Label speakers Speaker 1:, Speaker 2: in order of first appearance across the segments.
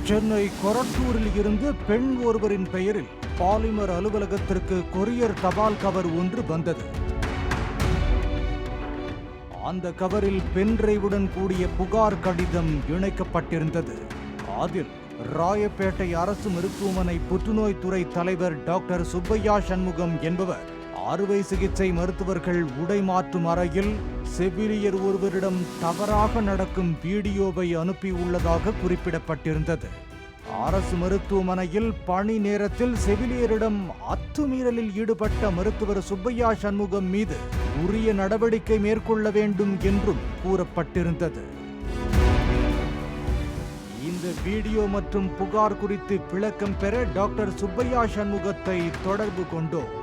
Speaker 1: சென்னை கொரட்டூரில் இருந்து பெண் ஒருவரின் பெயரில் பாலிமர் அலுவலகத்திற்கு கொரியர் தபால் கவர் ஒன்று வந்தது. அந்த கவரில் பென்டிரைவுடன் கூடிய புகார் கடிதம் இணைக்கப்பட்டிருந்தது. அதில் ராயப்பேட்டை அரசு மருத்துவமனை புற்றுநோய் துறை தலைவர் டாக்டர் சுப்பையா சண்முகம் என்பவர் அறுவை சிகிச்சை மருத்துவர்கள் உடை மாற்றும் அறையில் செவிலியர் ஒருவரிடம் தவறாக நடக்கும் வீடியோவை அனுப்பியுள்ளதாக குறிப்பிடப்பட்டிருந்தது. அரசு மருத்துவமனையில் பணி நேரத்தில் செவிலியரிடம் அத்துமீறலில் ஈடுபட்ட மருத்துவர் சுப்பையா சண்முகம் மீது உரிய நடவடிக்கை மேற்கொள்ள வேண்டும் என்றும் கூறப்பட்டிருந்தது. இந்த வீடியோ மற்றும் புகார் குறித்து விளக்கம் பெற டாக்டர் சுப்பையா சண்முகத்தை தொடர்பு கொண்டோம்.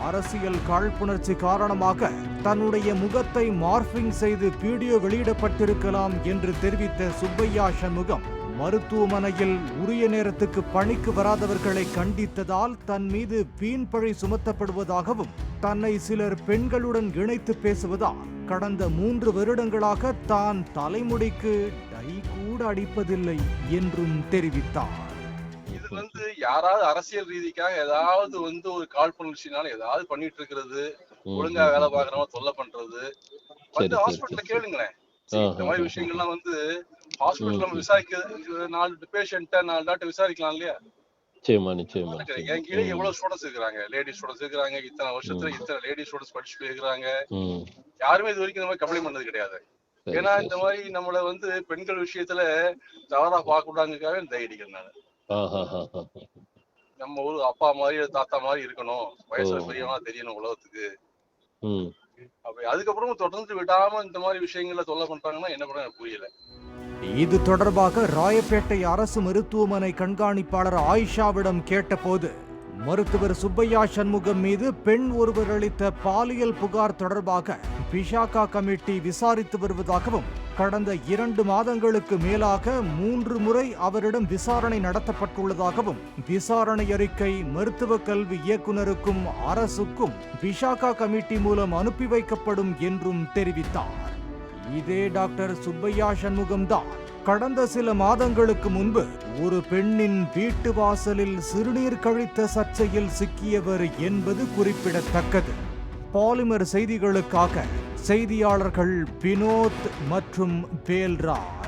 Speaker 1: அரசியல் காழ்ப்புணர்ச்சி காரணமாக தன்னுடைய முகத்தை மார்பிங் செய்து வீடியோ வெளியிடப்பட்டிருக்கலாம் என்று தெரிவித்த சுப்பையா சண்முகம், மருத்துவமனையில் உரிய நேரத்துக்கு பணிக்கு வராதவர்களை கண்டித்ததால் தன் மீது வீண் பழி சுமத்தப்படுவதாகவும், தன்னை சிலர் பெண்களுடன் இணைத்து பேசுவதால் கடந்த 3 வருடங்களாக தான் தலைமுடிக்கு டை கூட அடிப்பதில்லை என்றும் தெரிவித்தார்.
Speaker 2: இது யாராவது அரசியல் ரீதிக்காக ஏதாவது ஒரு காழ்ப்புணர்ச்சினால ஏதாவது பண்ணிட்டு இருக்கிறது, ஒழுங்கா வேலை பாக்குறவங்க தொல்லை பண்றது ஹாஸ்பிட்டல்ல கேளுங்களேன். இந்த மாதிரி விஷயங்கள்லாம் ஹாஸ்பிட்டல் நம்ம விசாரிக்க 4 பேஷண்ட்ட 4 டாக்டர் விசாரிக்கலாம் இல்லையா? என் கீழே எவ்வளவு ஸ்டூடெண்ட்ஸ் இருக்கிறாங்க, லேடிஸ் ஸ்டூடெண்ட்ஸ் இருக்கிறாங்க. இத்தனை வருஷத்துல இத்தனை லேடிஸ் ஸ்டூடெண்ட்ஸ் படிச்சுட்டு இருக்கிறாங்க. யாருமே இது வரைக்கும் இந்த மாதிரி கம்ப்ளைண்ட் பண்ணது கிடையாது. ஏன்னா இந்த மாதிரி நம்மள பெண்கள் விஷயத்துல தவறா பார்க்க கூடாதுக்காக தைரியடிக்கிறேன். நம்ம ஒரு அப்பா மாதிரி தாத்தா மாதிரி இருக்கணும், வயசுல பெரியவனா தெரியணும் உலகத்துக்கு. அதுக்கப்புறமும் தொடர்ந்து விடாம இந்த மாதிரி விஷயங்கள தொல்லை பண்றாங்கன்னா என்ன பண்ண எனக்கு புரியல.
Speaker 1: இது தொடர்பாக ராயப்பேட்டை அரசு மருத்துவமனை கண்காணிப்பாளர் ஆயிஷாவிடம் கேட்டபோது, மருத்துவர் சுப்பையா சண்முகம் மீது பெண் ஒருவர் அளித்த பாலியல் புகார் தொடர்பாக விசாகா கமிட்டி விசாரித்து வருவதாகவும், கடந்த 2 மாதங்களுக்கு மேலாக 3 முறை அவரிடம் விசாரணை நடத்தப்பட்டுள்ளதாகவும், விசாரணை அறிக்கை மருத்துவ கல்வி இயக்குநருக்கும் அரசுக்கும் விசாகா கமிட்டி மூலம் அனுப்பி வைக்கப்படும் என்றும் தெரிவித்தார். இதே டாக்டர் சுப்பையா சண்முகம்தான் கடந்த சில மாதங்களுக்கு முன்பு ஒரு பெண்ணின் வீட்டு வாசலில் சிறுநீர் கழித்த சர்ச்சையில் சிக்கியவர் என்பது குறிப்பிடத்தக்கது. பாலிமர் செய்திகளுக்காக செய்தியாளர்கள் வினோத் மற்றும் வேல்ராஜ்.